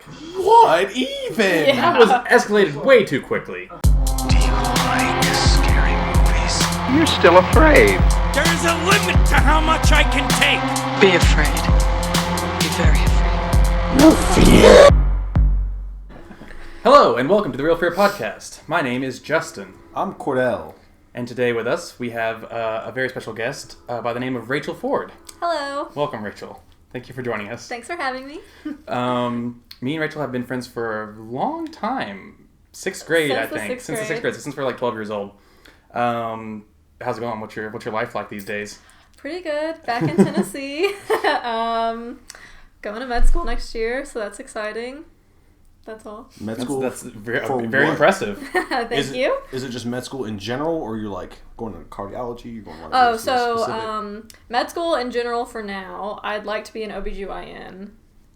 What even? Yeah. That was escalated way too quickly. Do you like scary movies? You're still afraid. There's a limit to how much I can take. Be afraid. Be very afraid. Hello, and welcome to the Real Fear Podcast. My name is Justin. I'm Kordell. And today with us, we have a very special guest by the name of Rachel Ford. Hello. Welcome, Rachel. Thank you for joining us. Thanks for having me. Me and Rachel have been friends for a long time. Sixth grade, Since I the think. sixth Since the sixth grade. grade, since we're like 12 years old. How's it going? What's your life like these days? Pretty good. Back in Tennessee. Going to med school next year, so that's exciting. That's all. Med school? That's very for very what? impressive. Thank you. Is it just med school in general, or you're like going to cardiology? You're going to Oh, so med school in general for now. I'd like to be an OBGYN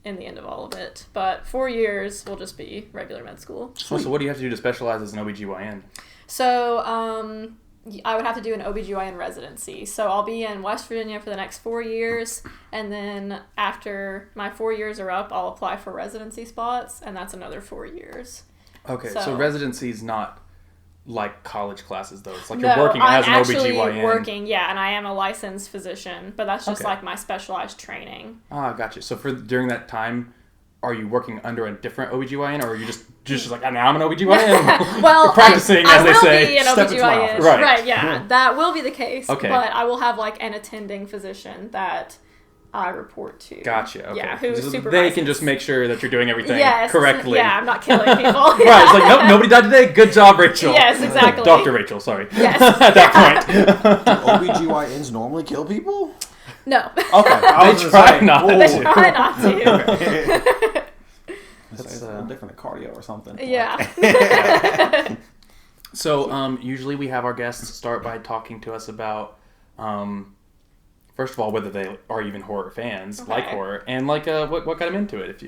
in the end of all of it. But 4 years will just be regular med school. So what do you have to do to specialize as an OBGYN? So, I would have to do an OBGYN residency. So I'll be in West Virginia for the next 4 years, and then after my 4 years are up, I'll apply for residency spots, and that's another 4 years. Okay, so So- residency's not like college classes, though. It's like No, you're working as an I'm actually OBGYN. working, yeah, and I am a licensed physician, but that's just Okay. like my specialized training. Ah, gotcha. So during that time, are you working under a different OBGYN, or are you just like, now I'm an OBGYN? Well, practicing, I as they will say. be an Step into my OBGYN. office. Right. Yeah, that will be the case. Okay. But I will have like an attending physician that I report to. Gotcha. Okay. Yeah, who So supervises. they can just make sure that you're doing everything Yes, correctly. Yeah, I'm not killing people. Right. It's like, nope, nobody died today. Good job, Rachel. Yes, exactly. Dr. Rachel, sorry. Yes. At that point. OBGYNs normally kill people? No. Okay. I was They gonna try say, not whoa. to. Try not to. It's a little different than cardio or something. Yeah. So, usually we have our guests start by talking to us about, first of all, whether they are even horror fans, Okay. like horror, and like what got them into it.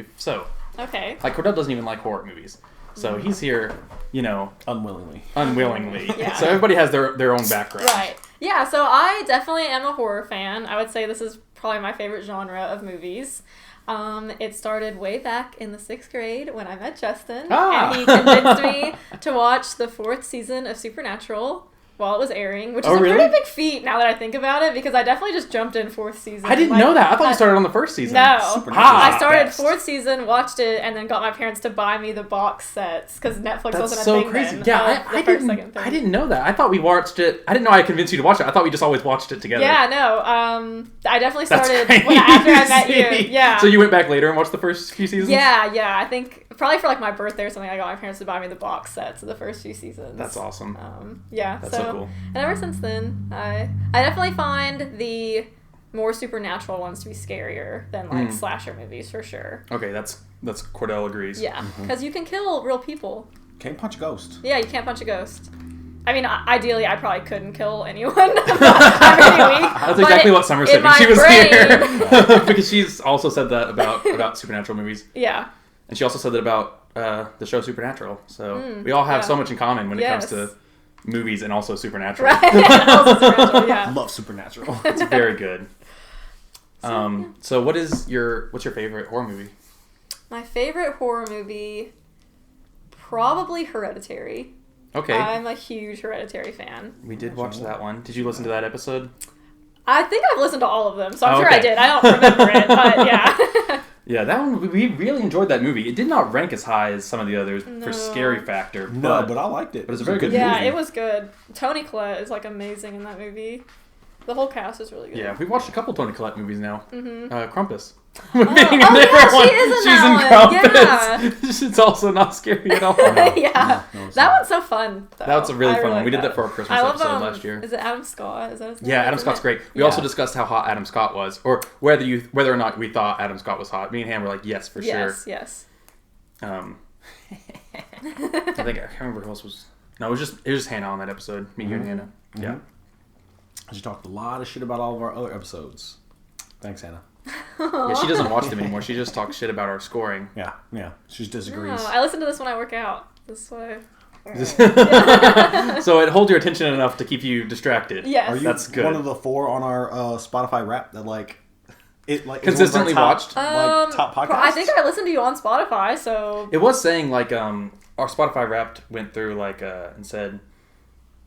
Okay. Like Kordell doesn't even like horror movies, so he's here, Unwillingly. unwillingly. Yeah. So everybody has their own background. Right. Yeah, so I definitely am a horror fan. I would say this is probably my favorite genre of movies. It started way back in the 6th grade when I met Justin, Ah. and he convinced me to watch the 4th season of Supernatural while it was airing, which is Oh, a really? pretty big feat now that I think about it, because I definitely just jumped in 4th season. I didn't know that. I thought you started on the first season. No. Ah, I started best. 4th season, watched it, and then got my parents to buy me the box sets, because Netflix That's wasn't a so thing crazy. then. Yeah, the I first, second thing. didn't know that. I thought we watched it. I didn't know I convinced you to watch it. I thought we just always watched it together. Yeah, no. I definitely That's started crazy. after I met you. Yeah. So you went back later and watched the first few seasons? Yeah. I think probably for like my birthday or something, I got my parents to buy me the box sets of the first few seasons. That's awesome. Yeah. That's so cool. And ever since then, I definitely find the more supernatural ones to be scarier than like slasher movies for sure. Okay, that's Kordell agrees. Yeah, because you can kill real people. Can't punch a ghost. Yeah, you can't punch a ghost. I mean, ideally, I probably couldn't kill anyone. I'm really weak. That's exactly what Summer said in when my she was brain- here. Because she's also said that about supernatural movies. Yeah. And she also said that about the show Supernatural. So we all have yeah. so much in common when it comes Yes. to movies and also Supernatural. Right. Also supernatural, yeah. Love Supernatural. It's very good. So what's your favorite horror movie? My favorite horror movie, probably Hereditary. Okay. I'm a huge Hereditary fan. We did watch that one. Did you listen to that episode? I think I've listened to all of them, so I'm Oh, sure okay. I did. I don't remember it, but yeah. Yeah, that one, we really enjoyed that movie. It did not rank as high as some of the others No. for scary factor. No, but I liked it. But it's a very good Yeah, movie. it was good. Toni Collette is like amazing in that movie. The whole cast is really good. Yeah, we've watched a couple Toni Collette movies now. Krampus. Oh, yeah, she is in She's that in one. Krampus. It's also not scary at all. Yeah. No, it's That not. one's so fun, though. That was a really I fun one. like We did that for our Christmas I love, episode last year. Is it Adam Scott? Is that his name? Yeah, Adam Isn't Scott's it? great. We Yeah. also discussed how hot Adam Scott was, or whether or not we thought Adam Scott was hot. Me and Ham were like, yes, for Yes. sure. I can't remember who else was. No, it was just Hannah on that episode. Me, you, and Hannah. Yeah. She talked a lot of shit about all of our other episodes. Thanks, Hannah. Yeah, she doesn't watch them anymore. She just talks shit about our scoring. Yeah. She just disagrees. No, I listen to this when I work out. This way. So it holds your attention enough to keep you distracted. Yes. Are you That's good. one of the 4 on our Spotify rap that like Consistently watched? Like top podcasts? I think I listened to you on Spotify, so... It was saying, like, our Spotify Wrapped went through, like, and said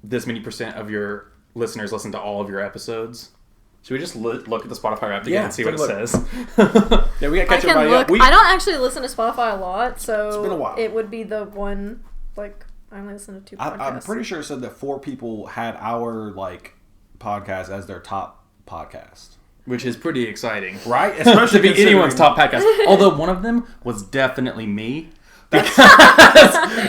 this many % of your listeners listen to all of your episodes. Should we just look at the Spotify Wrapped again and see what it says? Yeah, we got to catch I can everybody look. up. I don't actually listen to Spotify a lot, so It's been a while. it would be the one, like, I only listen to 2 podcasts. I'm pretty sure it said that 4 people had our, like, podcast as their top podcast. Which is pretty exciting. Right? Especially to be considering- anyone's top podcast. Although one of them was definitely me.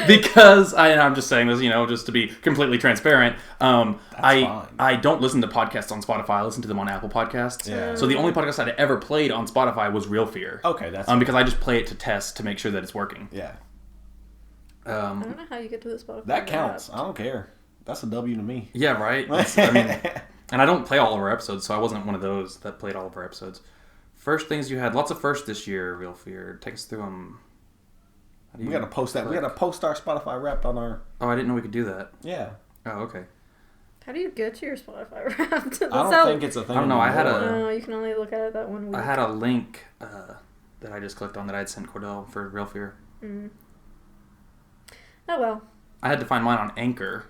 Because I'm just saying this, just to be completely transparent. fine. I don't listen to podcasts on Spotify. I listen to them on Apple Podcasts. Yeah. So the only podcast I'd ever played on Spotify was Real Fear. Okay, that's because I just play it to test to make sure that it's working. Yeah. I don't know how you get to the Spotify. That counts. I don't care. That's a W to me. Yeah, right. And I don't play all of our episodes, so I wasn't one of those that played all of our episodes. First things you had, lots of firsts this year. Real Fear. Take us through them. We got to post that. We got to post our Spotify Wrapped on our... Oh, I didn't know we could do that. Yeah. Oh, okay. How do you get to your Spotify Wrapped? I don't think it's a thing. I don't know, I had anymore. No, you can only look at it that one week. I had a link that I just clicked on that I'd sent Kordell for Real Fear. Oh, well. I had to find mine on Anchor.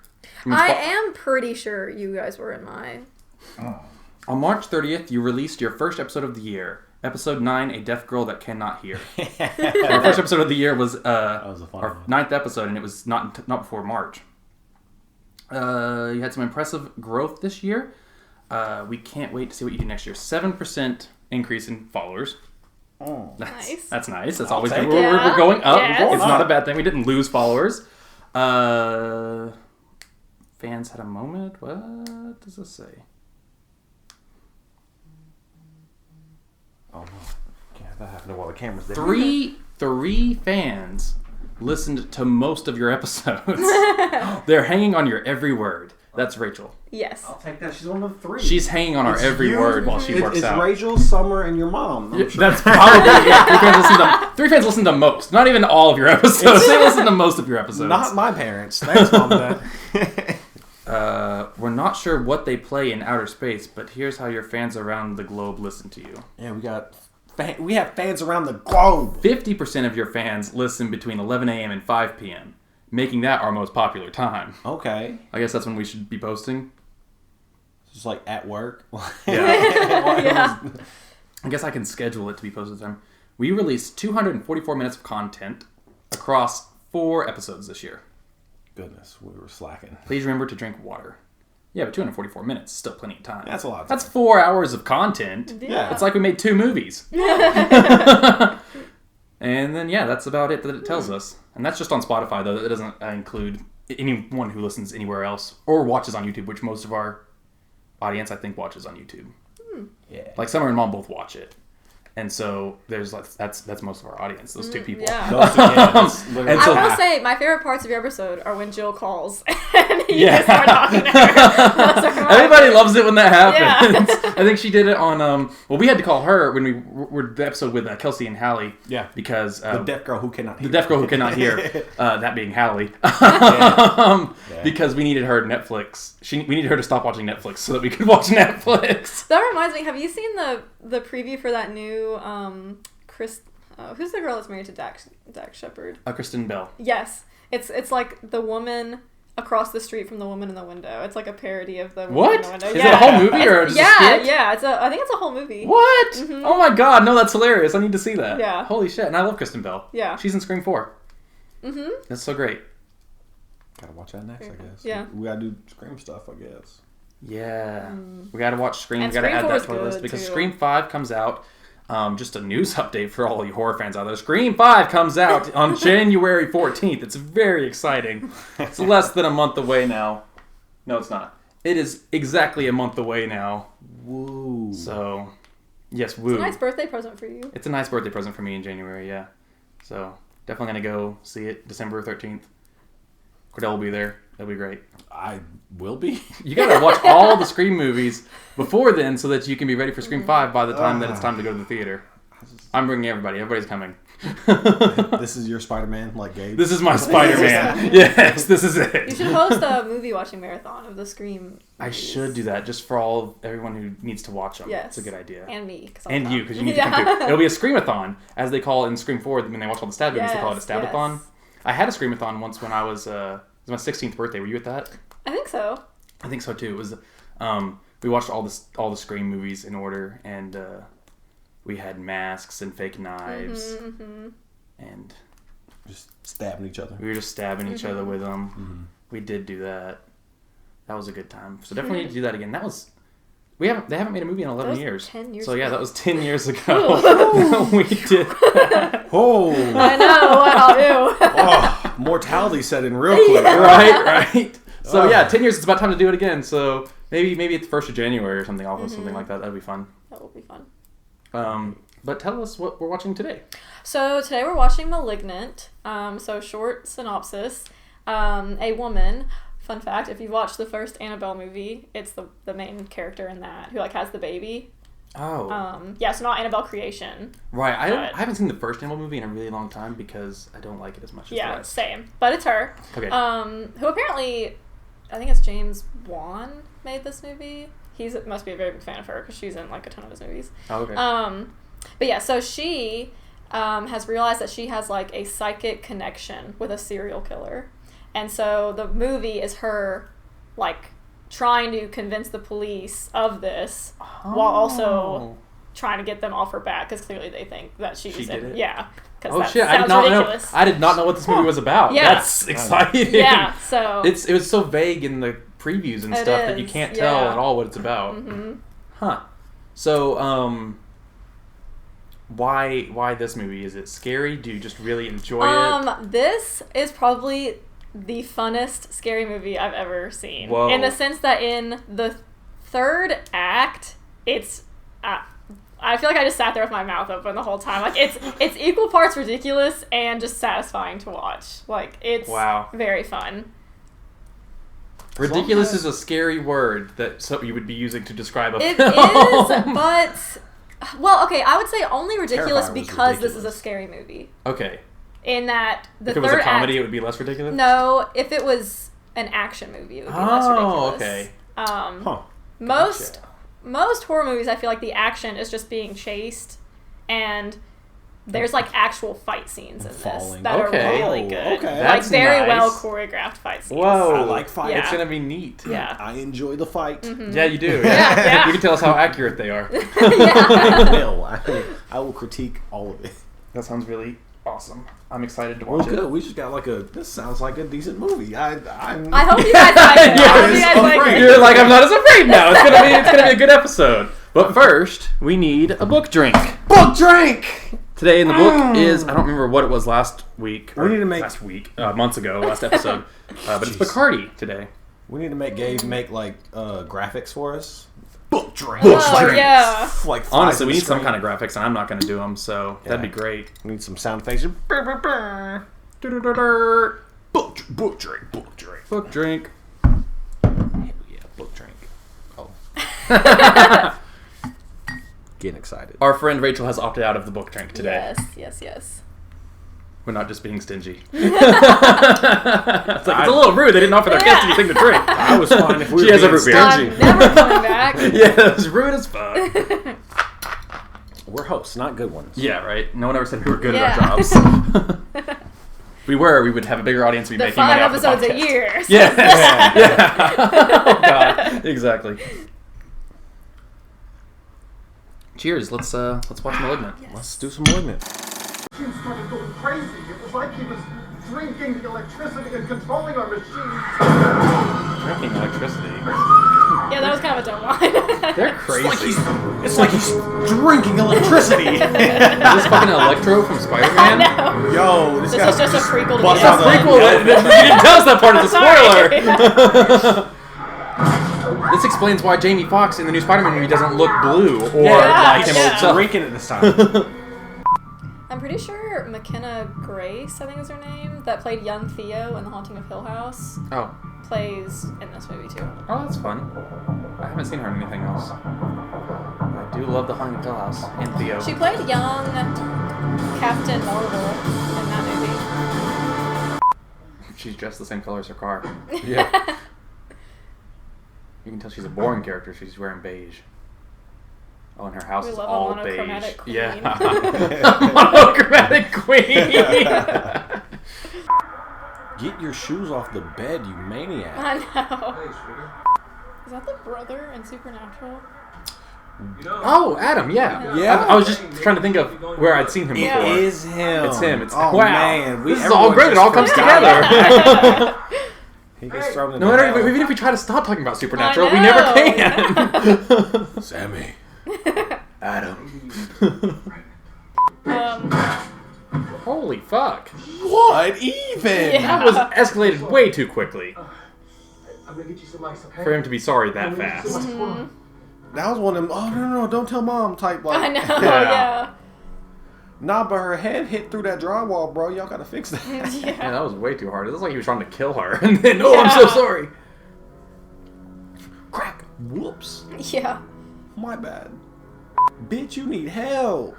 I am pretty sure you guys were in my... On March 30th, you released your first episode of the year. Episode 9, A Deaf Girl That Cannot Hear. Our first episode of the year was, was a fun our one. 9th episode, and it was not before March. You had some impressive growth this year. We can't wait to see what you do next year. 7% increase in followers. Oh. Nice. That's nice. That's I'll always take good. it. We're going up. Yes. It's not a bad thing. We didn't lose followers. Fans had a moment. What does this say? Oh, no. Yeah, that happened while the camera's there. Three fans listened to most of your episodes. They're hanging on your every word. That's Rachel. Yes. I'll take that. She's one of the 3. She's hanging on our every word while she works it's out. Rachel, Summer, and your mom. I'm sure. That's probably three fans listen to most. Not even all of your episodes. They listen to most of your episodes. Not my parents. Thanks, Mom and Dad. We're not sure what they play in outer space, but here's how your fans around the globe listen to you. Yeah, we have fans around the globe. 50% of your fans listen between 11 a.m. and 5 p.m., making that our most popular time. Okay. I guess that's when we should be posting. Just like at work. Yeah. I guess I can schedule it to be posted time. We released 244 minutes of content across 4 episodes this year. Goodness, we were slacking. Please remember to drink water. Yeah, but 244 minutes is still plenty of time. That's a lot of That's time. 4 hours of content. Yeah. It's like we made 2 movies. And then, yeah, that's about it that it tells us. And that's just on Spotify, though. That doesn't include anyone who listens anywhere else or watches on YouTube, which most of our audience, I think, watches on YouTube. Yeah. Like, Summer and Mom both watch it. And so there's that's most of our audience, those 2 people. Yeah. That's literally- And so- I will say, my favorite parts of your episode are when Jill calls and you Yeah. just start talking to her. Those are my Everybody loves it when that happens. Yeah. I think she did it on, well, we had to call her when we were the episode with Kelsey and Hallie. Yeah. Because the deaf girl who cannot hear. the deaf girl who cannot hear, that being Hallie, because we needed her Netflix. We needed her to stop watching Netflix so that we could watch Netflix. That reminds me, have you seen the preview for that new who's the girl that's married to Dax Shepard? Kristen Bell. Yes. It's like the woman across the street from the woman in the window. It's like a parody of the woman What? in the window. Is it a whole movie or just a skit? Yeah. I think it's a whole movie. What? Oh my god, no, that's hilarious. I need to see that. Yeah. Holy shit. And I love Kristen Bell. Yeah. She's in Scream 4. Mm-hmm. That's so great. Gotta watch that next, I guess. Yeah. We gotta do Scream stuff, I guess. Yeah. We gotta watch Scream. And We gotta Scream add 4 that is to our list good, because too. Scream 5 comes out. Just a news update for all you horror fans out there. Scream 5 comes out on January 14th. It's very exciting. It's less than a month away now. No, it's not. It is exactly a month away now. Woo. So, yes, woo. It's a nice birthday present for you. It's a nice birthday present for me in January, yeah. So, definitely going to go see it December 13th. Kordell will be there. That'll be great. I will be. You got to watch all the Scream movies before then so that you can be ready for Scream 5 by the time that it's time to go to the theater. I'm bringing everybody. Everybody's coming. This is your Spider-Man, like Gabe. This is my Spider-Man. Yes, this is it. You should host a movie watching marathon of the Scream. I movies. should do that just for everyone who needs to watch them. Yes. It's a good idea. And me. And you, because you need to come too. It'll be a Screamathon, as they call it in Scream 4 when they watch all the stab movies. They call it a Stabathon. Yes. I had a Screamathon once when I was, it was my 16th birthday. Were you at that? I think so. I think so too. It was, we watched all the Scream movies in order, and we had masks and fake knives, and just stabbing each other. we were just stabbing each other with them. We did do that. That was a good time. So definitely need to do that again. That was they haven't made a movie in 11 was years. 10 years so yeah, ago. that was 10 years ago. We did that. Oh, I know. Wow. Ew. oh, mortality set in real quick. right. So yeah, 10 years. It's about time to do it again. So maybe it's the 1st of January or something. Also something like that. That'd be fun. That will be fun. But tell us what we're watching today. So today we're watching *Malignant*. So short synopsis: a woman. Fun fact: if you've watched the first Annabelle movie, it's the main character in that who has the baby. Oh. Yeah, so not Annabelle creation. Right. I but- haven't seen the first Annabelle movie in a really long time because I don't like it as much as the Yeah, rest. same. But it's her. Okay. Who apparently, I think it's James Wan made this movie. Must be a very big fan of her because she's in a ton of his movies. Oh, okay. But yeah, so she has realized that she has a psychic connection with a serial killer. And so the movie is her trying to convince the police of this while also trying to get them off her back because clearly they think that she did it? Yeah. Oh that shit! I did sounds not ridiculous. know. I did not know what this movie was about. Yeah. That's exciting. Yeah, so It was so vague in the previews and It stuff that you is, can't tell yeah. at all what it's about. Mm-hmm. Huh. So why this movie? Is it scary? Do you just really enjoy it? This is probably the funnest scary movie I've ever seen. Whoa. In the sense that in the third act, it's I feel like I just sat there with my mouth open the whole time. It's equal parts ridiculous and just satisfying to watch. It's Wow. very fun. Ridiculous is a scary word that you would be using to describe a It film. is, but well, okay, I would say only ridiculous Terrifier was because this is a ridiculous. scary movie. Okay. In that the If it was third a comedy, act, it would be less ridiculous? no, if it was an action movie, it would be less ridiculous. Okay. Huh. Most horror movies, I feel like the action is just being chased, and there's actual fight scenes in this Falling. that Okay. are really good. Okay. That's very nice. well choreographed fight scenes. Whoa. I like fights. Yeah. It's gonna be neat. Yeah. I enjoy the fight. Yeah, you do. Yeah. You can tell us how accurate they are. I will. I will critique all of it. That sounds really awesome. I'm excited to Well, watch good. We just got this sounds like a decent movie. I hope you guys like it. I hope you guys like it. it. You're like, I'm not as afraid now. It's gonna be a good episode. But first, we need a book drink. Book drink. Today in the book is, I don't remember what it was last week. We need to make- last week, months ago, last episode. But it's Jeez. Bacardi today. We need to make Gabe make graphics for us. Book drink. Oh, yeah. Honestly, we need some kind of graphics, and I'm not going to do them, so that'd be great. We need some sound effects. Book Book drink. Book drink. Book drink. Yeah, book drink. Oh. Getting excited. Our friend Rachel has opted out of the book drink today. Yes. We're not just being stingy. It's a little rude. They didn't offer their guests anything to drink. I was fine if we She were has a being root beer. I'm never coming back. Yeah, it was rude as fuck. We're hosts, not good ones. Yeah, right. No one ever said we were good Yeah. at our jobs. We would have a bigger audience. We'd be The making money 5 off the episodes a podcast. year. Yeah. Yeah. Oh, God. Exactly. Cheers. Let's watch *Malignant*. Let's do some Malignant. He started going crazy. It was like he was drinking the electricity and controlling our machines. Drinking electricity. Yeah, that was kind of a dumb line. They're crazy. It's like he's drinking electricity. Is this fucking Electro from Spider-Man? No. Yo, this This guy's is just a prequel to bust the out the- Prequel. You didn't tell us that part. It's a spoiler. Sorry. This explains why Jamie Foxx in the new Spider-Man movie doesn't look blue or Yeah, like him yeah. himself. drinking it this time. I'm pretty sure McKenna Grace, I think is her name, that played young Theo in The Haunting of Hill House, Oh. plays in this movie too. Oh, that's fun. I haven't seen her in anything else. do love the Haunting of Hill House and Theo. She played young Captain Marvel in that movie. She's dressed the same color as her car. Yeah. You can tell she's a boring character. She's wearing beige. Oh, and her house We is love a all monochromatic beige. queen. Yeah. Monochromatic queen. Get your shoes off the bed, you maniac. I know. Is that the brother in Supernatural? Oh, Adam, yeah. Yeah. I was just trying to think of where I'd seen him before. It is him. It's him. It's oh, wow. Man. This is all great. It all comes together. He gets thrown in No the matter, hell. even if we try to stop talking about Supernatural, we I never know. can. Sammy. Adam. Holy fuck. What even? Yeah. That was escalated way too quickly I'm gonna get you some ice, okay? for him to be sorry that fast. That was one of them, oh, no, don't tell mom type, like. I know, Yeah. yeah. Nah, but her head hit through that drywall, bro. Y'all gotta fix that. Yeah, that was way too hard. It was like he was trying to kill her. And then, oh, I'm so sorry. Crack. Whoops. Yeah. My bad. Bitch, you need help.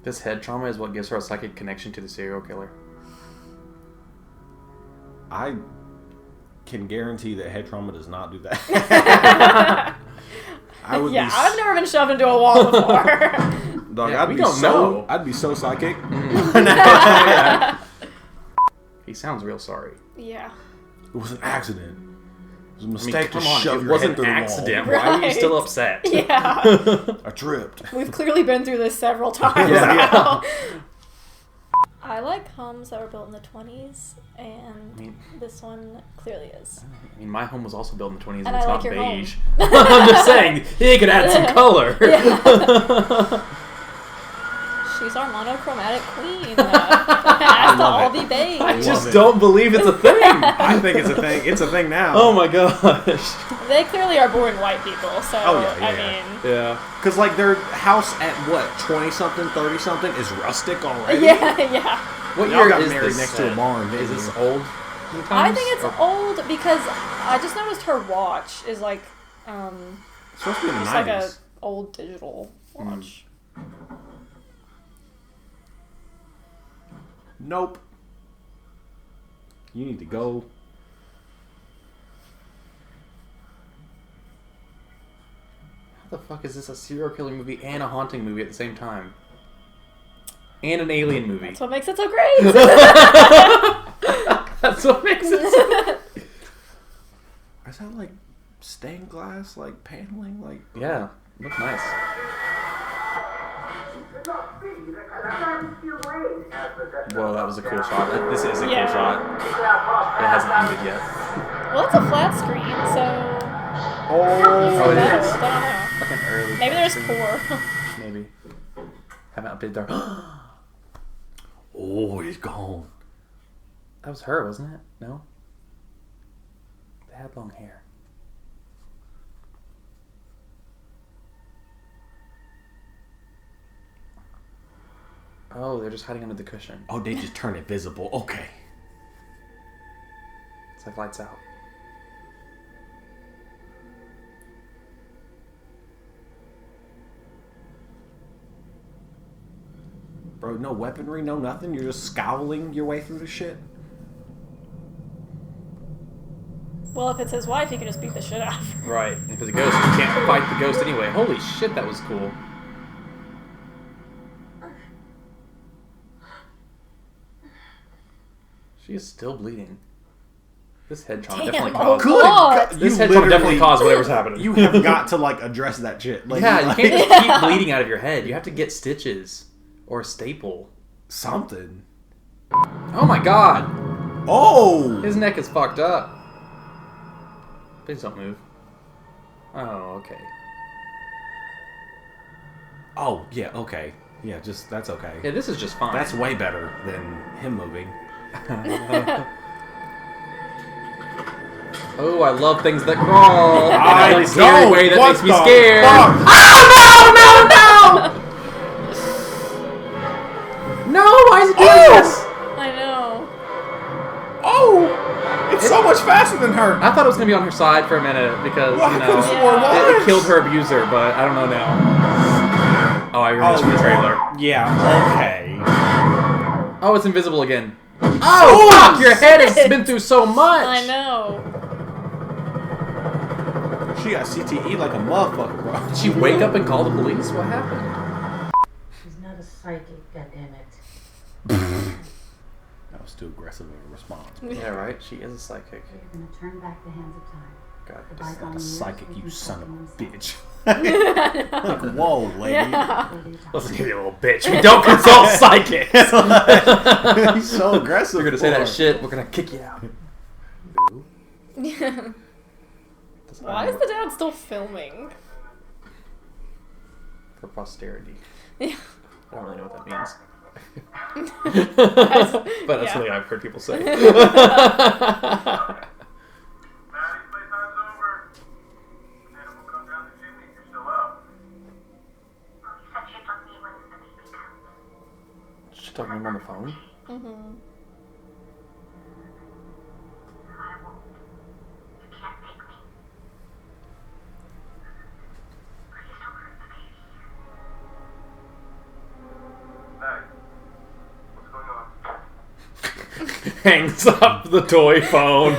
This head trauma is what gives her a psychic connection to the serial killer. I can guarantee that head trauma does not do that. I would Yeah, be I've never been shoved into a wall before. Dog, Yeah, I'd we be don't know. I'd be so psychic. He sounds real sorry. It Yeah. was an accident. It was a I mean, mistake come to on, shove it your wasn't head an through accident. the wall. Why are you Right. still upset? Yeah. I tripped. We've clearly been through this several times Yeah. now. I like homes that were built in the 20s, and mean- this one clearly is. I mean, my home was also built in the 20s and, And it's I not like your home. beige. I'm just saying, he could add some color. She's our monochromatic queen. It has to all be beige. I just it. don't believe it's a thing. I think it's a thing. It's a thing now. Oh my gosh. They clearly are boring white people, so Oh, yeah, I yeah. mean, Yeah. Because, like, their house at, what, 20-something, 30-something is rustic already? yeah. What Y'all year got is married this next to a set? barn, didn't Is this you? old? I think it's old because I just noticed her watch is like, It's supposed to be in the just 90s. like a old digital watch. Nope. You need to go. How the fuck is this a serial killer movie and a haunting movie at the same time? And an alien movie. That's what makes it so great. That's what makes it so... Is that, like, stained glass, like, paneling? Like, Yeah, looks nice. Whoa, that was a cool shot. This is a Yeah. cool shot. It hasn't ended yet. Well, it's a flat screen, so Oh, it better. is. I don't know. Like an early Maybe there's screen. four. Maybe. Haven't updated their... oh, he's gone. That was her, wasn't it? No? They had long hair. Oh, they're just hiding under the cushion. Oh, they just turn it visible. Okay. It's like lights out. Bro, no weaponry, no nothing. You're just scowling your way through the shit. Well, if it's his wife, he can just beat the shit out of her. Right. If it's a ghost, you can't fight the ghost anyway. Holy shit, that was cool. She is still bleeding. This head trauma Damn, definitely oh caused... God. This head trauma definitely caused whatever's happening. You have got to, like, address that shit. Like, Yeah, you like, can't just keep bleeding out of your head. You have to get stitches. Or a staple. something. Oh my god! Oh! His neck is fucked up. Please don't move. Oh, okay. Oh, yeah, okay. Yeah, just, that's okay. Yeah, this is just fine. That's way better than him moving. Oh, I love things that crawl. In I a scary don't. way that What makes me the scared. fuck? Oh, no! No, why is it doing this? I know. Oh! It's someone much faster than her. I thought it was gonna be on her side for a minute because Well, I could've sworn it it was. killed her abuser, but I don't know now. Oh, I remember from the trailer. Yeah, okay. Oh, it's invisible again. Oh, fuck! Your head has been through so much. I know. She got CTE like a motherfucker, bro. Did she wake up and call the police? What happened? She's not a psychic, goddammit. That was too aggressive of a response. Yeah, right. She is a psychic. You're gonna turn back the hands of time. God, The It's like bygone a years psychic, we you can son of a fucking bitch. Like, whoa, lady. Yeah. Listen here, you little bitch. We don't consult psychics. He's so aggressive. You're gonna say for that her. shit. We're gonna kick you out. Why is the dad still filming? For posterity. Yeah. I don't really know what that means. That's- But that's yeah. something I've heard people say. Maddie's playtime's over. Hannah will come down the chimney if you're still up. She's talking to him on the phone. Mm-hmm. Maddie, what's going on? Hangs up the toy phone.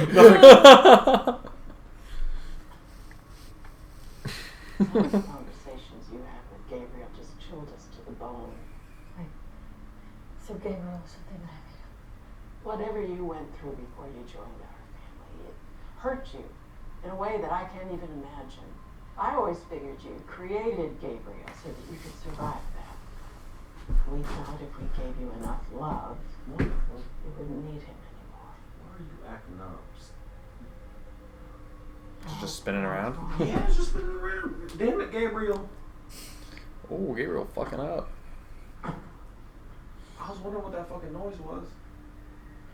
Conversations you had with Gabriel just chilled us to the bone. So Gabriel, something that whatever you went through before you joined our family, it hurt you in a way that I can't even imagine. I always figured you created Gabriel so that you could survive that. We thought if we gave you enough love, you wouldn't need him anymore. Why are you acting up? Just spinning around. Yeah, it's just spinning around. Damn it, Gabriel. Oh, Gabriel fucking up. I was wondering what that fucking noise was.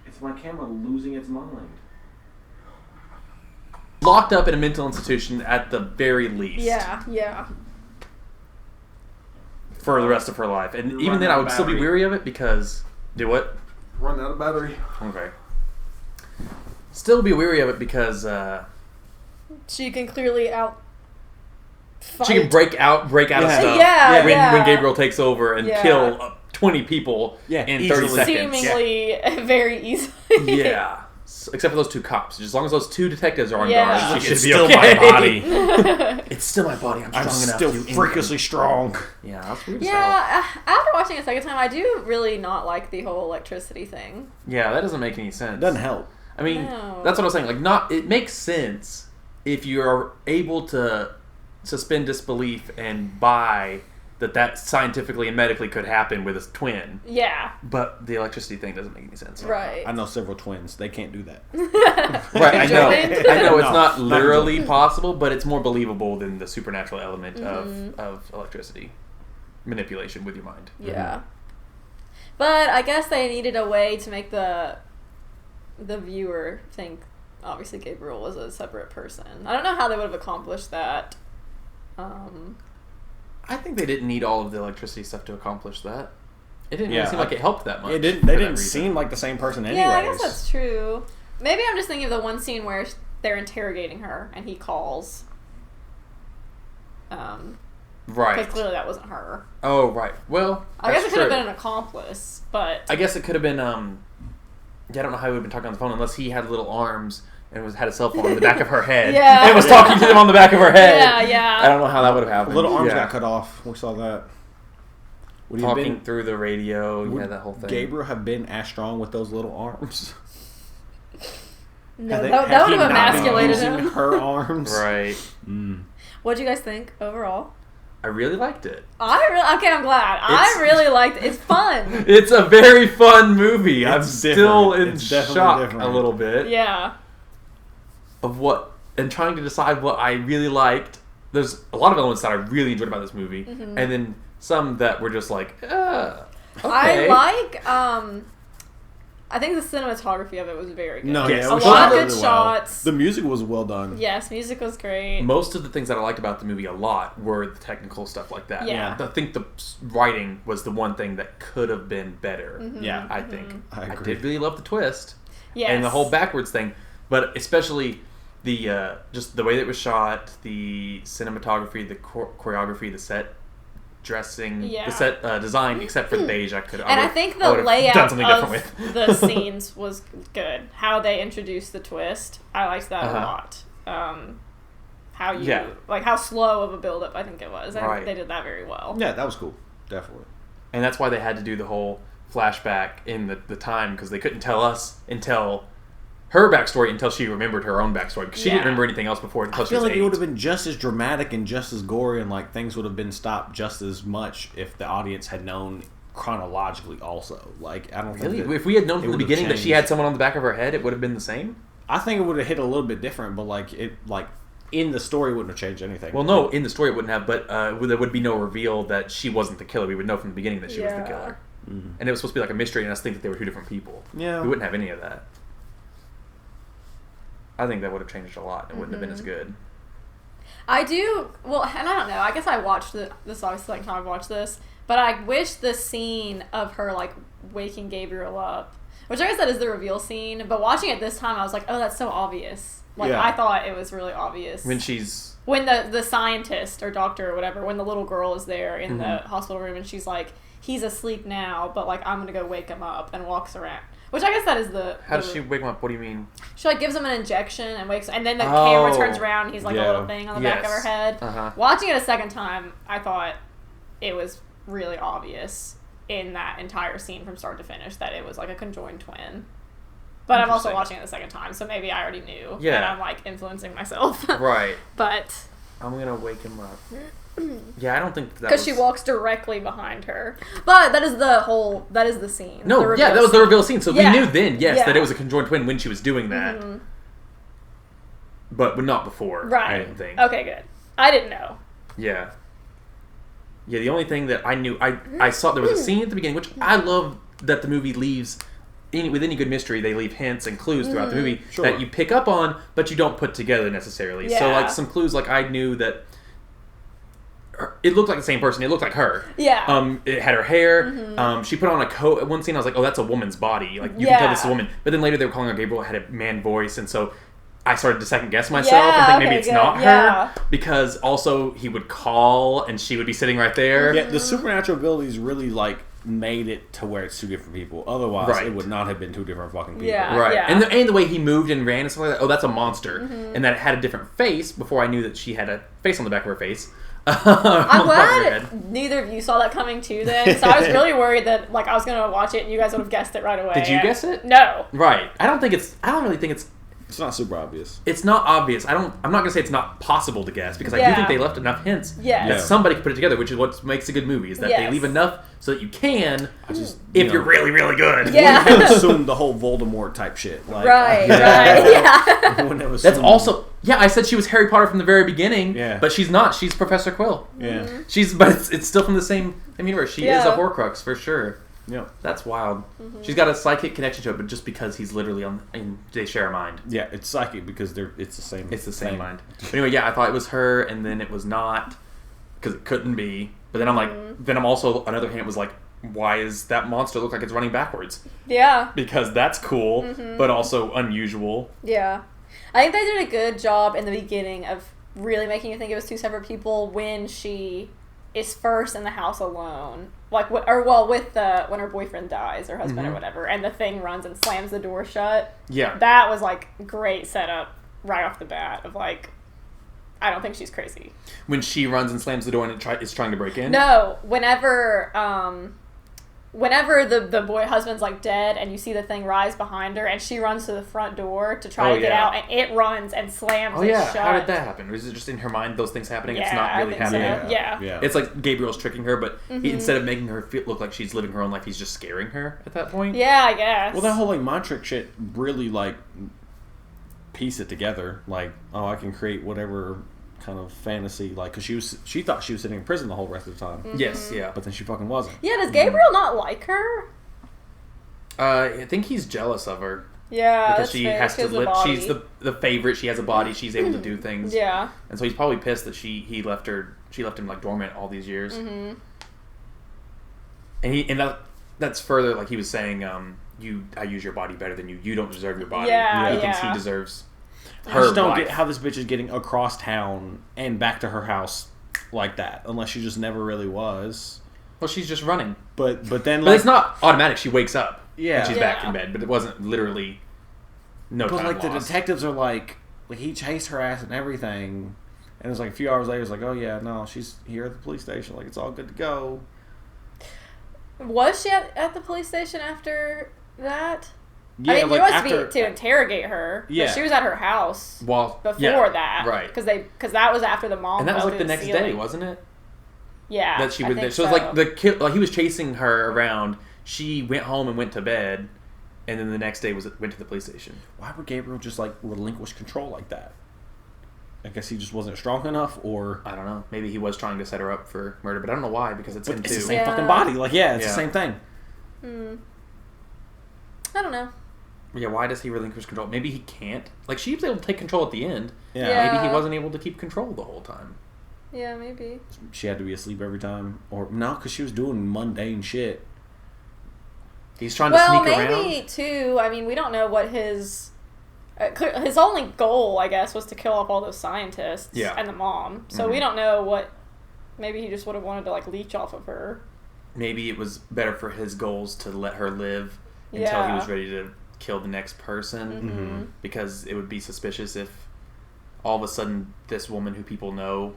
It's my camera losing its mind. Locked up in a mental institution at the very least. Yeah. For the rest of her life. And You're even then, running I out would of still be battery. weary of it because... Do what? Run out of battery. Okay. Still be weary of it because She can clearly out. she can break out of Yeah. stuff Yeah, when Gabriel takes over and Yeah. kill 20 people Yeah, in 30 easily. seconds. Seemingly very easily. Yeah. Except for those two cops. As long as those two detectives are on Yeah. guard, she should It's be still okay. my body. It's still my body. I'm strong I'm enough still to do anything. freakishly strong. Yeah, that's weird as hell. Yeah, after watching it a second time, I do really not like the whole electricity thing. Yeah, that doesn't make any sense. It doesn't help. I mean, No. that's what I was saying. Like, it makes sense if you're able to suspend disbelief and buy that scientifically and medically could happen with a twin. Yeah, But the electricity thing doesn't make any sense. right. I know several twins. They can't do that. Right, I know. Joined? I know it's No, not not literally possible, but it's more believable than the supernatural element of electricity manipulation with your mind. Yeah. But I guess they needed a way to make the viewer think obviously Gabriel was a separate person. I don't know how they would have accomplished that. I think they didn't need all of the electricity stuff to accomplish that. It didn't Yeah, really seem like it helped that much. It didn't. for They that didn't reason. seem like the same person anyways. Yeah, I guess that's true. Maybe I'm just thinking of the one scene where they're interrogating her and he calls. Right. Because clearly that wasn't her. Oh, right. Well, I guess it that's could have true. been an accomplice, but I guess it could have been. Yeah, I don't know how he would have been talking on the phone unless he had little arms and had a cell phone on the back of her head. Yeah. And was talking to them on the back of her head. Yeah. I don't know how that would have happened. Little arms Yeah. got cut off. We saw that. Would he have Talking been, through the radio. would Yeah, that whole thing. Gabriel have been as strong with those little arms? no, Had they- that had would he have not been emasculated using him. her arms. Right. What'd you guys think overall? I really liked it. I'm glad. I It's- really liked it. It's fun. It's a very fun movie. I'm It's still different. in It's definitely shock different. a little bit Yeah. of what, and trying to decide what I really liked. There's a lot of elements that I really enjoyed about this movie, Mm-hmm. and then some that were just like, okay. I like, I think the cinematography of it was very good. No, Yes. yeah, A it was lot shot of good really well. shots. The music was well done. Yes, music was great. Most of the things that I liked about the movie a lot were the technical stuff like that. Yeah. I think the writing was the one thing that could have been better. Mm-hmm. Yeah. I think. I I agree. did really love the twist. Yes. And the whole backwards thing. But especially the just the way that it was shot, the cinematography, the choreography, the set dressing, the set design, except for the beige, I think the layout of the scenes was good. How they introduced the twist, I liked that a lot. How slow of a build up I think it was. I think they did that very well. Yeah, that was cool, definitely. And that's why they had to do the whole flashback in the time, because they couldn't tell us until her backstory until she remembered her own backstory, because she didn't remember anything else before until she was 8. I feel like it would have been just as dramatic and just as gory, and like things would have been stopped just as much if the audience had known chronologically also. Like, I don't think if we had known from the beginning that she had someone on the back of her head, it would have been the same. I think it would have hit a little bit different, but in the story, it wouldn't have changed anything. Well, no, in the story it wouldn't have, but there would be no reveal that she wasn't the killer. We would know from the beginning that she was the killer. Mm-hmm. And it was supposed to be like a mystery, and us think that they were 2 different people. Yeah. We wouldn't have any of that. I think that would have changed a lot. It wouldn't have been as good. I do, well, and I don't know, I guess I watched this obviously the second time I've watched this, but I wish the scene of her, like, waking Gabriel up, which I guess that is the reveal scene, but watching it this time, I was like, oh, that's so obvious. Like, I thought it was really obvious. When the scientist or doctor or whatever, when the little girl is there in the hospital room and she's like, he's asleep now, but, like, I'm gonna go wake him up, and walks around. Which I guess that is How does she wake him up? What do you mean? She, like, gives him an injection and wakes... And then the camera turns around and he's, like, a little thing on the back of her head. Watching it a second time, I thought it was really obvious in that entire scene from start to finish that it was, like, a conjoined twin. But I'm also watching it the second time, so maybe I already knew. Yeah. And I'm, like, influencing myself. Right. But... I'm gonna wake him up. Yeah, I don't think that because she walks directly behind her. But that is the scene. No, that was the reveal scene. So we knew then, that it was a conjoined twin when she was doing that. Mm-hmm. But not before. Right. I didn't think. Okay, good. I didn't know. Yeah. Yeah, the only thing that I knew, I saw there was a scene at the beginning, which I love that the movie leaves, with any good mystery, they leave hints and clues throughout the movie that you pick up on, but you don't put together necessarily. Yeah. So, like, some clues, like, I knew that it looked like the same person. It looked like her. Yeah. It had her hair. Mm-hmm. She put on a coat. At one scene, I was like, oh, that's a woman's body. Like, you can tell this is a woman. But then later they were calling her Gabriel, had a man voice, and so I started to second guess myself and think maybe it's not her. Because also he would call and she would be sitting right there. Yeah, the supernatural abilities really, like, made it to where it's 2 different people. Otherwise, it would not have been 2 different fucking people. Yeah, right. Yeah. And the way he moved and ran and stuff like that, oh, that's a monster. Mm-hmm. And that it had a different face before I knew that she had a face on the back of her face. I'm glad neither of you saw that coming too then. So I was really worried that, like, I was going to watch it and you guys would have guessed it right away. Did you guess it? No. Right. I don't really think it's... It's not super obvious. It's not obvious. I'm not going to say it's not possible to guess, because I do think they left enough hints that somebody could put it together, which is what makes a good movie, is that they leave enough so that you can, if you're really, really good. Yeah. You can assume the whole Voldemort type shit. Like, right. Yeah. That's also... Yeah, I said she was Harry Potter from the very beginning, but she's not. She's Professor Quill. Yeah. But it's still from the same universe. She is a Horcrux, for sure. Yeah. That's wild. Mm-hmm. She's got a psychic connection to it, but just because he's literally they share a mind. Yeah, it's psychic because it's the same. It's the same mind. But anyway, I thought it was her, and then it was not, because it couldn't be. But then I'm like, then I'm also, another hint was like, why is that monster look like it's running backwards? Yeah. Because that's cool, but also unusual. Yeah. I think they did a good job in the beginning of really making you think it was 2 separate people when she is first in the house alone. Like, when her boyfriend dies, her husband or whatever, and the thing runs and slams the door shut. Yeah. That was, like, great setup right off the bat of, like, I don't think she's crazy. When she runs and slams the door and is trying to break in? No. Whenever the boy husband's, like, dead and you see the thing rise behind her and she runs to the front door to try to get out and it runs and slams it shut. How did that happen? Or is it just in her mind, those things happening? Yeah, it's not really happening. So. Yeah. It's like Gabriel's tricking her, but instead of making her look like she's living her own life, he's just scaring her at that point. Yeah, I guess. Well, that whole, like, mind trick shit really, like, piece it together. Like, oh, I can create whatever kind of fantasy, like, because she thought she was sitting in prison the whole rest of the time. Yes, yeah. But then she fucking wasn't. Yeah, does Gabriel not like her? I think he's jealous of her. Yeah, because she has to live. She's the favorite. She has a body. She's able to do things. Yeah. And so he's probably pissed that he left her. She left him, like, dormant all these years. Mm-hmm. And that's further, like he was saying. I use your body better than you. You don't deserve your body. Yeah, He thinks he yeah. deserves I her just don't life. get how this bitch is getting across town and back to her house like that, unless she just never really was. Well, she's just running. But then, But it's not automatic. She wakes up. Yeah. And she's back Yeah. in bed. But it wasn't literally no But time like the lost. detectives are like he chased her ass and everything, and it was like a few hours later. It's like, oh yeah, no, she's here at the police station. Like it's all good to go. Was she at the police station after that? Yeah, I mean, like it was after to interrogate her. Yeah. But she was at her house Well, before yeah, that. right. Because that was after the mom. And that was fell like the through next ceiling. day, wasn't it? Yeah. That she I was think there. So it was like the kid, like he was chasing her around. She went home and went to bed, and then the next day went to the police station. Why would Gabriel just like relinquish control like that? I guess he just wasn't strong enough, or I don't know. Maybe he was trying to set her up for murder, but I don't know why because it's but him it's too. the same Yeah. fucking body. Like yeah, it's Yeah. the same thing. I don't know. Yeah, why does he relinquish control? Maybe he can't. Like she was able to take control at the end. Yeah. Yeah. Maybe he wasn't able to keep control the whole time. Yeah, maybe. She had to be asleep every time, or no, because she was doing mundane shit. He's trying to Well, sneak maybe around. too. I mean, we don't know what his only goal, I guess, was to kill off all those scientists Yeah. and the mom. So we don't know what. Maybe he just would have wanted to like leech off of her. Maybe it was better for his goals to let her live until he Yeah. was ready to kill the next person, because it would be suspicious if all of a sudden this woman who people know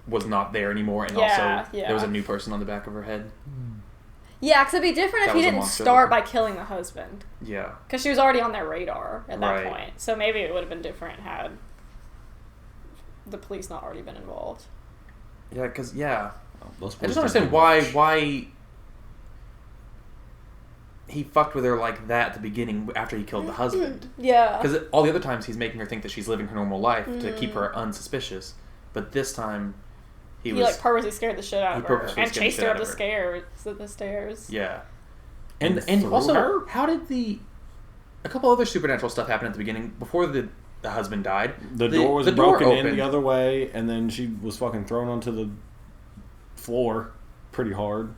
was not there anymore, and Yeah, also yeah. there was a new person on the back of her head. Yeah, because it'd be different That if he was a didn't monster. start by killing the husband. Yeah. Because she was already on their radar at that Right. point. So maybe it would have been different had the police not already been involved. Yeah, because, yeah. Those I just boys don't did understand too much. why he fucked with her like that at the beginning after he killed the husband. Yeah. Because all the other times he's making her think that she's living her normal life to keep her unsuspicious. But this time he was... like purposely scared the shit out He of her purposely and scared the chased shit her out up of the stairs. Yeah. And And threw also, her? how did a couple other supernatural stuff happen at the beginning before the husband died? The door was broken in opened. the other way, and then she was fucking thrown onto the floor pretty hard.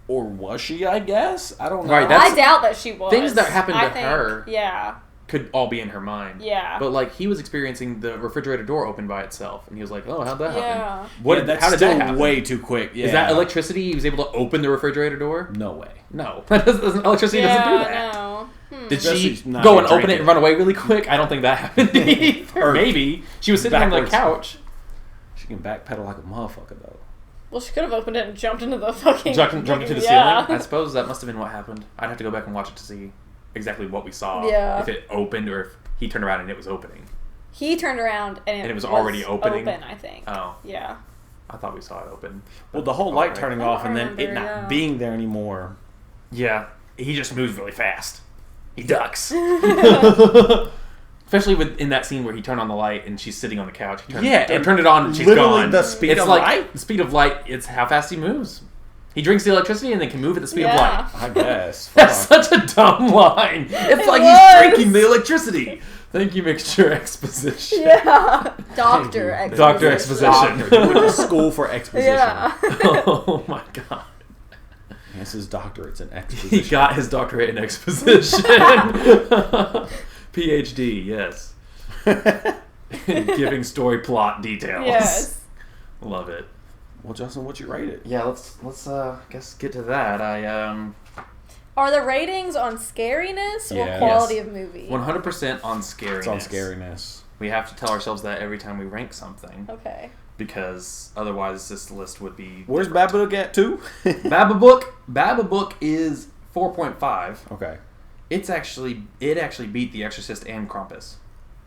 Or was she, I guess? I don't know. Right, that's- I doubt that she was. things that happened I to think, her. Yeah. Could all be in her mind. Yeah. But like he was experiencing the refrigerator door open by itself, and he was like, "Oh, how'd that Yeah. happen? What? Yeah, that's how did still that happen? way too quick. Yeah. Is that electricity? He was able to open the refrigerator door? No way. No, electricity doesn't do that. No. Did Especially she not go gonna and open drink it it. and run away really quick? I don't think that happened either. Or Maybe she was sitting on the backwards. couch. She can backpedal like a motherfucker, though. Well, she could have opened it and jumped into the fucking... Jumped into the Yeah. ceiling. I suppose that must have been what happened. I'd have to go back and watch it to see exactly what we saw. Yeah. If it opened or if he turned around and it was opening. He turned around and it was already opening? open, I think. Oh. Yeah. I thought we saw it open. Well, the whole light Alright. turning I don't off and then it remember, not yeah. being there anymore. Yeah, he just moves really fast. He ducks. Especially in that scene where he turned on the light and she's sitting on the couch. He turned it on and she's literally gone. the speed it's of like light? the speed of light. It's how fast he moves. He drinks the electricity and then can move at the speed of Yeah. light. I guess. That's Fuck. such a dumb line. It's like was. he's drinking the electricity. Thank you, Mixture Exposition. Yeah. Doctor Exposition. Dr. Exposition. Doctor. You went to school for exposition. Yeah. Oh my god. This is doctorate's in He exposition. got his doctorate in exposition. PhD, yes. Giving story plot details. Yes. Love it. Well, Justin, what you rate it? Yeah, let's guess get to that. Are the ratings on scariness or Yes. quality of movie? 100% on scariness. It's on scariness. We have to tell ourselves that every time we rank something, Okay. because otherwise this list would be. Where's Babadook at, too? Bababook is 4.5. Okay. It actually beat The Exorcist and Krampus.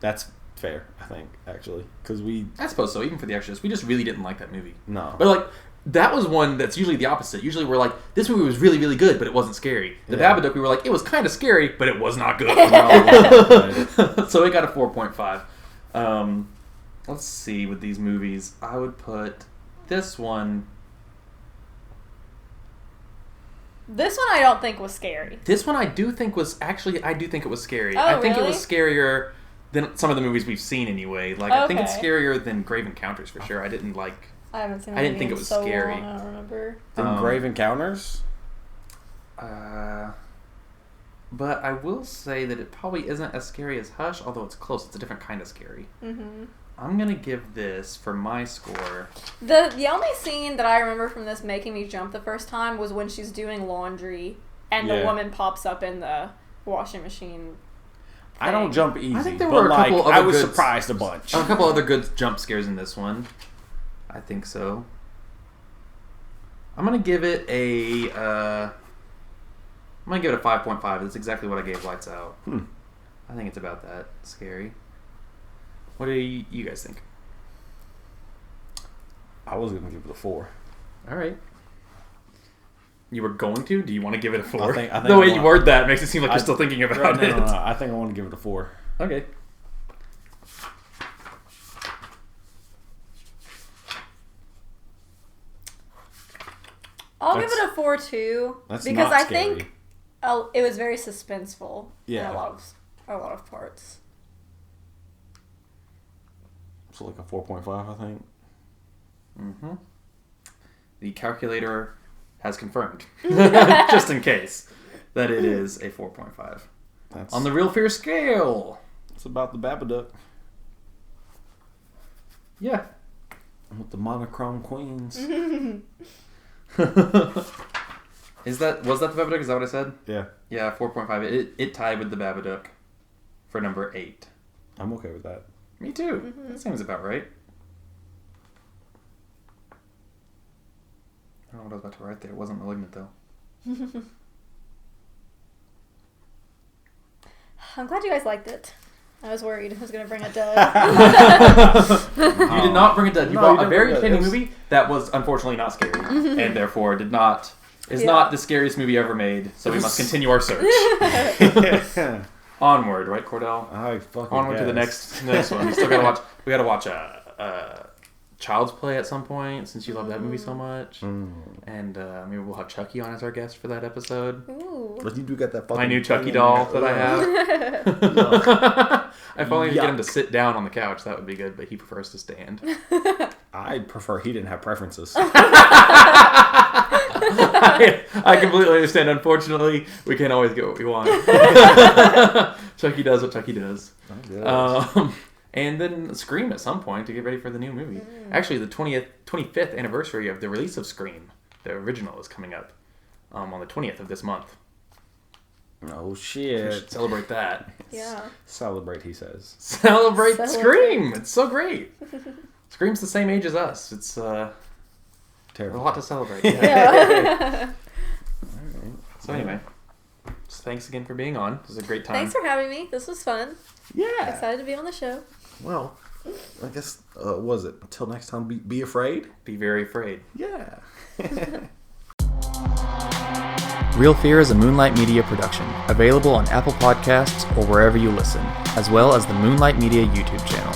That's fair, I think, actually. Because I suppose so. Even for The Exorcist, we just really didn't like that movie. No. But like that was one that's usually the opposite. Usually we're like, this movie was really, really good, but it wasn't scary. The Yeah. Babadook, we were like, it was kind of scary, but it was not good. No. So it got a 4.5. Let's see, with these movies, I would put this one. This one I don't think was scary. This one I do think it was scary. Oh, I think really? it was scarier than some of the movies we've seen anyway. Like I think it's Okay. scarier than Grave Encounters for sure. I didn't I haven't seen. I didn't movie think in it was so scary. long, I don't remember. Then Grave Encounters? But I will say that it probably isn't as scary as Hush, although it's close. It's a different kind of scary. Mm-hmm. I'm going to give this, for my score... The only scene that I remember from this making me jump the first time was when she's doing laundry and the woman pops up in the washing machine. I don't jump easy. I think there but were a couple other I was good- surprised a bunch. A couple other good jump scares in this one. I think so. I'm going to give it a... I'm going to give it a 5.5. That's exactly what I gave Lights Out. I think it's about that scary. What do you guys think? I was going to give it a 4. All right. You were going to? Do you want to give it a 4? I think the way I you want- word that makes it seem like you're still thinking about it. No. I think I want to give it a 4. Okay. I'll give it a 4 too. That's because not I scary. think it was very suspenseful in Yeah. a lot of parts. So like a 4.5, I think. Mm-hmm. The calculator has confirmed, just in case, that it is a 4.5. That's On the Real Fear scale. It's about the Babadook Yeah. with the monochrome queens. Was that the Babadook? Is that what I said? Yeah, Yeah, 4.5. It tied with the Babadook for number 8. I'm okay with that. Me too. That seems about right. I don't know what I was about to write there. It wasn't Malignant, though. I'm glad you guys liked it. I was worried I was going to bring a dud. You did not bring a dud. You No, brought you a didn't very bring a dud. entertaining It was- movie that was unfortunately not scary, and therefore is not the scariest movie ever made. So we must continue our search. Onward, right, Kordell? I fucking Onward to the guess. next one. We still gotta watch. We gotta watch Child's Play at some point, since you love that movie so much. And maybe we'll have Chucky on as our guest for that episode. Ooh. But you do get that fucking My new Chucky thing. doll that I have. If only I could get him to sit down on the couch, that would be good, but he prefers to stand. I'd prefer he didn't have preferences. I completely understand. Unfortunately, we can't always get what we want. Chucky does what Chucky does. And then Scream at some point to get ready for the new movie. Actually, the 25th anniversary of the release of Scream, the original, is coming up on the 20th of this month. Oh We shit! should celebrate that. Yeah. Celebrate, he says. Celebrate Celebrate. Scream! It's so great. Scream's the same age as us. It's a Terrible. lot to celebrate. Yeah. So anyway, just thanks again for being on. This was a great time. Thanks for having me. This was fun. Yeah. Excited to be on the show. Well, I guess was it until next time? Be afraid. Be very afraid. Yeah. Real Fear is a Moonlight Media production, available on Apple Podcasts or wherever you listen, as well as the Moonlight Media YouTube channel.